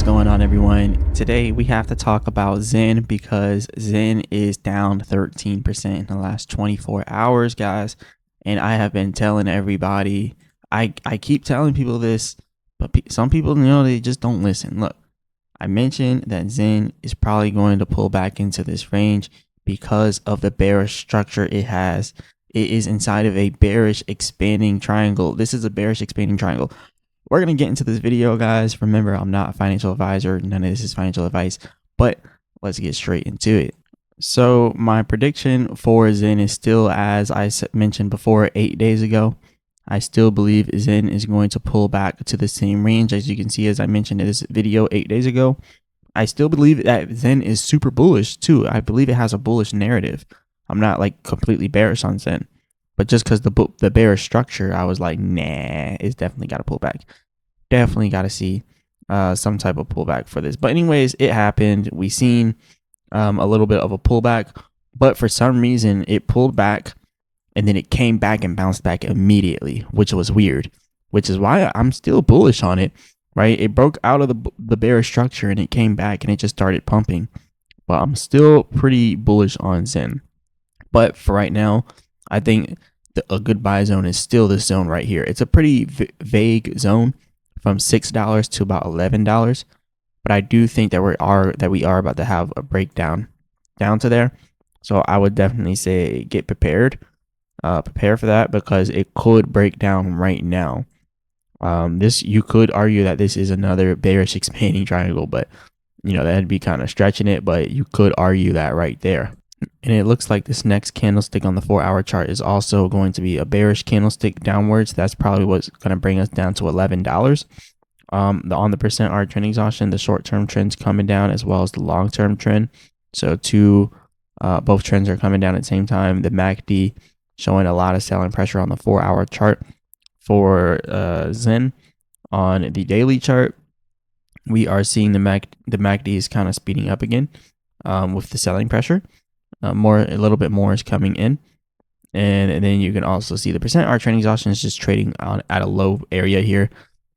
going on, everyone? Today we have to talk about ZEN because ZEN is down 13% in the last 24 hours, guys. And I have been telling everybody, I keep telling people this, but some people, they just don't listen. Look, I mentioned that ZEN is probably going to pull back into this range because of the bearish structure it has. It is inside of a bearish expanding triangle. This is a bearish expanding triangle. We're going to get into this video, guys. Remember, I'm not a financial advisor. None of this is financial advice, but let's get straight into it. So my prediction for ZEN is still, as I mentioned before, 8 days ago. I still believe ZEN is going to pull back to the same range. As you can see, as I mentioned in this video 8 days ago, I still believe that ZEN is super bullish too. I believe it has a bullish narrative. I'm not like completely bearish on ZEN. But just because the bearish structure, I was like, nah, it's definitely got to pull back. Definitely got to see some type of pullback for this. But anyways, it happened. We seen a little bit of a pullback. But for some reason, it pulled back. And then it came back and bounced back immediately, which was weird. Which is why I'm still bullish on it, right? It broke out of the bearish structure and it came back and it just started pumping. But I'm still pretty bullish on ZEN. But for right now, I think a good buy zone is still this zone right here. It's a pretty vague zone from $6 to about $11, but I do think that we are about to have a breakdown down to there. So I would definitely say get prepared, prepare for that because it could break down right now. You could argue that this is another bearish expanding triangle, but that'd be kind of stretching it. But you could argue that right there. And it looks like this next candlestick on the 4-hour chart is also going to be a bearish candlestick downwards. That's probably what's going to bring us down to $11. On the percent R trend exhaustion, the short-term trend's coming down as well as the long-term trend. So both trends are coming down at the same time. The MACD showing a lot of selling pressure on the 4-hour chart for ZEN. On the daily chart, we are seeing the MACD is kind of speeding up again with the selling pressure. A little bit more is coming in, and then you can also see the percent R trend exhaustion is just trading at a low area here,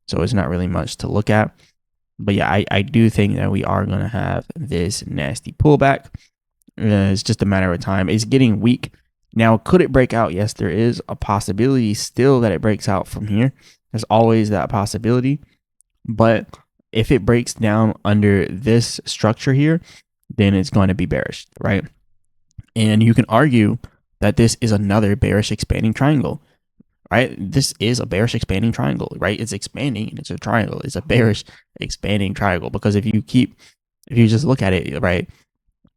so it's not really much to look at. But yeah, I do think that we are going to have this nasty pullback. It's just a matter of time. It's getting weak now. Could it break out? Yes, there is a possibility still that it breaks out from here. There's always that possibility, but if it breaks down under this structure here, then it's going to be bearish, right? And you can argue that this is another bearish expanding triangle, right? This is a bearish expanding triangle, right? It's expanding and it's a triangle. It's a bearish expanding triangle because if you just look at it, right,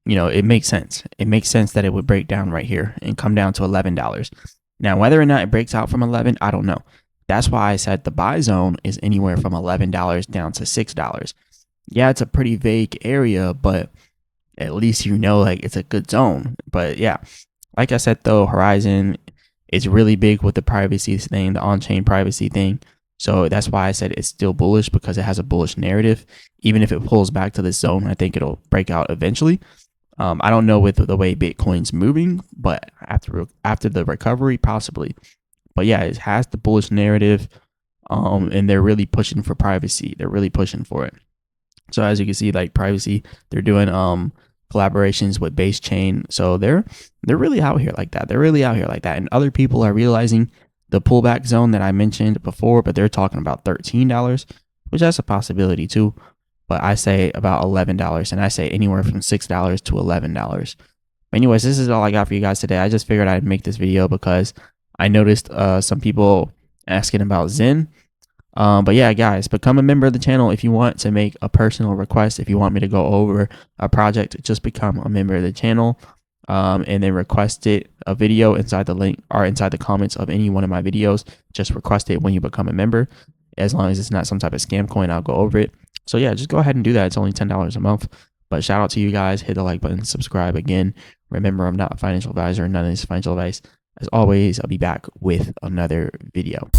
it makes sense. It makes sense that it would break down right here and come down to $11. Now, whether or not it breaks out from 11, I don't know. That's why I said the buy zone is anywhere from $11 down to $6. Yeah, it's a pretty vague area, but at least like it's a good zone. But yeah, like I said though, Horizen is really big with the privacy thing, the on-chain privacy thing. So that's why I said it's still bullish because it has a bullish narrative. Even if it pulls back to this zone, I think it'll break out eventually. I don't know with the way Bitcoin's moving, but after the recovery, possibly. But yeah, it has the bullish narrative, and they're really pushing for privacy. They're really pushing for it. So as you can see, like privacy, they're doing collaborations with basechain. So they're really out here like that. They're really out here like that. And other people are realizing the pullback zone that I mentioned before, but they're talking about $13, which that's a possibility too. But I say about $11, and I say anywhere from $6 to $11. But anyways, this is all I got for you guys today. I just figured I'd make this video because I noticed some people asking about ZEN. But yeah, guys, become a member of the channel if you want to make a personal request. If you want me to go over a project, just become a member of the channel, and then request a video inside the link or inside the comments of any one of my videos. Just request it when you become a member. As long as it's not some type of scam coin, I'll go over it. So yeah, just go ahead and do that. It's only $10 a month. But shout out to you guys. Hit the like button, subscribe again. Remember, I'm not a financial advisor. None of this is financial advice. As always, I'll be back with another video.